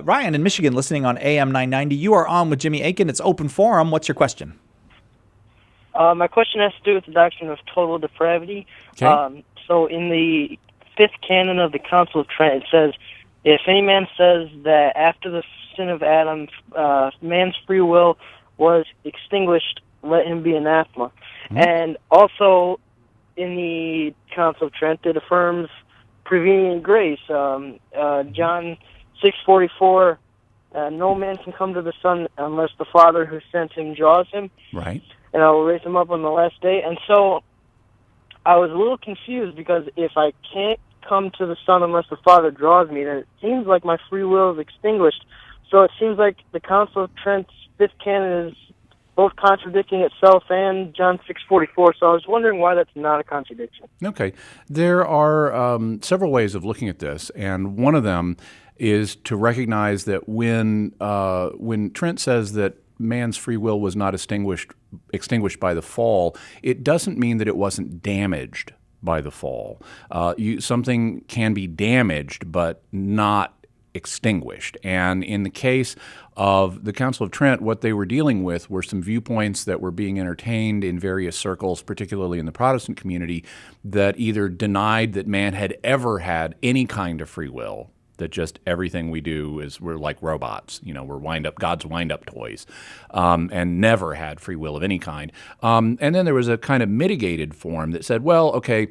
Ryan in Michigan, listening on AM 990. You are on with Jimmy Akin. It's open forum. What's your question? My question has to do with the doctrine of total depravity. Okay. So in the fifth canon of the Council of Trent, it says, if any man says that after the sin of Adam, man's free will was extinguished, let him be anathema. Mm-hmm. And also in the Council of Trent, it affirms prevenient grace. John 6:44, no man can come to the Son unless the Father who sent him draws him. Right. And I will raise him up on the last day. And so I was a little confused, because if I can't come to the Son unless the Father draws me, then it seems like my free will is extinguished. So it seems like the Council of Trent's fifth canon is both contradicting itself and John 6:44. So I was wondering why that's not a contradiction. Okay. There are several ways of looking at this, and one of them is to recognize that when Trent says that man's free will was not extinguished by the fall, it doesn't mean that it wasn't damaged by the fall. Something can be damaged but not extinguished. And in the case of the Council of Trent, what they were dealing with were some viewpoints that were being entertained in various circles, particularly in the Protestant community, that either denied that man had ever had any kind of free will, that just everything we do is we're like robots, we're God's wind-up toys, and never had free will of any kind. And then there was a kind of mitigated form that said, well, okay,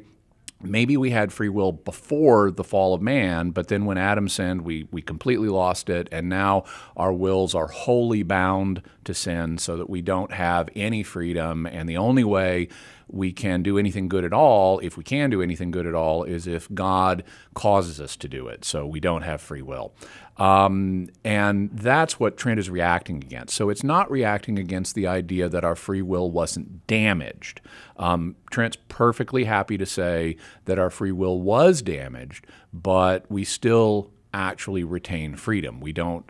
maybe we had free will before the fall of man, but then when Adam sinned, we completely lost it, and now our wills are wholly bound to sin so that we don't have any freedom, and the only way we can do anything good at all, if we can do anything good at all, is if God causes us to do it, so we don't have free will. And that's what Trent is reacting against. So it's not reacting against the idea that our free will wasn't damaged. Trent's perfectly happy to say that our free will was damaged, but we still actually retain freedom. We don't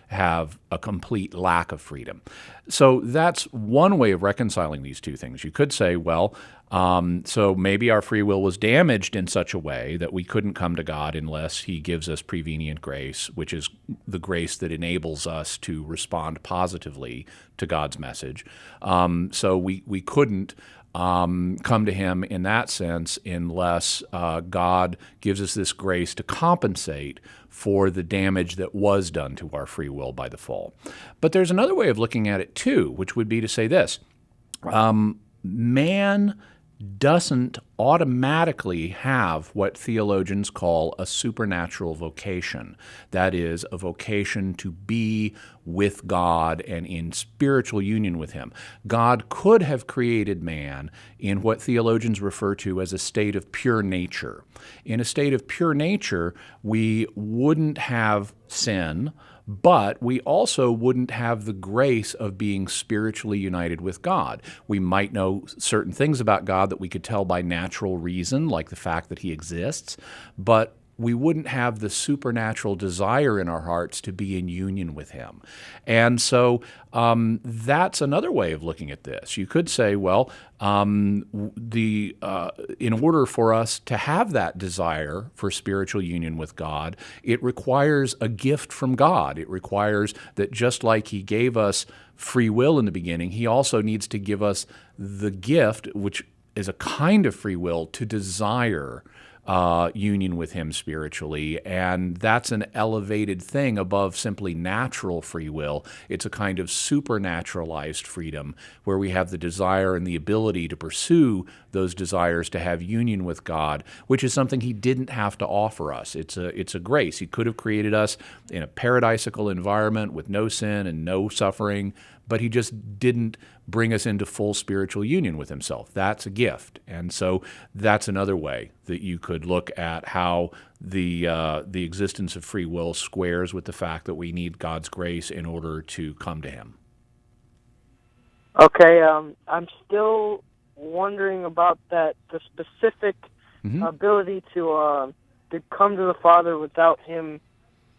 have a complete lack of freedom. So that's one way of reconciling these two things. You could say, well, so maybe our free will was damaged in such a way that we couldn't come to God unless He gives us prevenient grace, which is the grace that enables us to respond positively to God's message. So we couldn't come to Him in that sense unless God gives us this grace to compensate for the damage that was done to our free will by the fall. But there's another way of looking at it too, which would be to say this: man doesn't automatically have what theologians call a supernatural vocation. That is, a vocation to be with God and in spiritual union with Him. God could have created man in what theologians refer to as a state of pure nature. In a state of pure nature, we wouldn't have sin, but we also wouldn't have the grace of being spiritually united with God. We might know certain things about God that we could tell by natural reason, like the fact that He exists, but we wouldn't have the supernatural desire in our hearts to be in union with Him. And so that's another way of looking at this. You could say, well, in order for us to have that desire for spiritual union with God, it requires a gift from God. It requires that just like He gave us free will in the beginning, He also needs to give us the gift, which is a kind of free will, to desire union with Him spiritually, and that's an elevated thing above simply natural free will. It's a kind of supernaturalized freedom where we have the desire and the ability to pursue those desires to have union with God, which is something He didn't have to offer us. It's a grace. He could have created us in a paradisical environment with no sin and no suffering, but He just didn't bring us into full spiritual union with Himself. That's a gift. And so that's another way that you could look at how the existence of free will squares with the fact that we need God's grace in order to come to Him. Okay, I'm still wondering about the specific ability to come to the Father without Him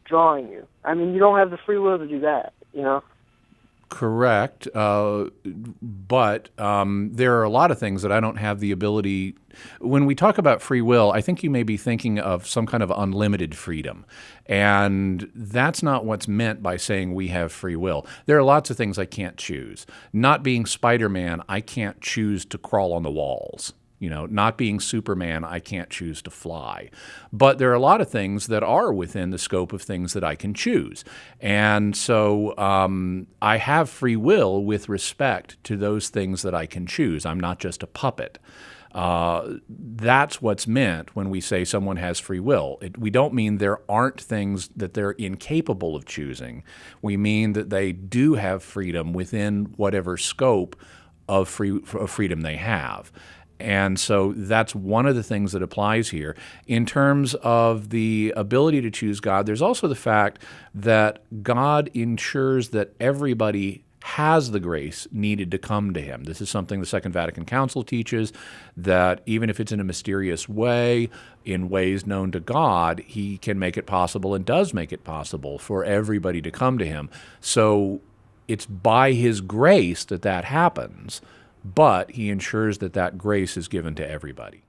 drawing you. I mean, you don't have the free will to do that, correct, but there are a lot of things that I don't have the ability. When we talk about free will, I think you may be thinking of some kind of unlimited freedom. And that's not what's meant by saying we have free will. There are lots of things I can't choose. Not being Spider-Man, I can't choose to crawl on the walls. Not being Superman, I can't choose to fly. But there are a lot of things that are within the scope of things that I can choose. And so I have free will with respect to those things that I can choose. I'm not just a puppet. That's what's meant when we say someone has free will. We don't mean there aren't things that they're incapable of choosing. We mean that they do have freedom within whatever scope of freedom they have. And so that's one of the things that applies here. In terms of the ability to choose God, there's also the fact that God ensures that everybody has the grace needed to come to him. This is something the Second Vatican Council teaches, that even if it's in a mysterious way, in ways known to God, he can make it possible and does make it possible for everybody to come to him. So it's by his grace that happens, but he ensures that grace is given to everybody.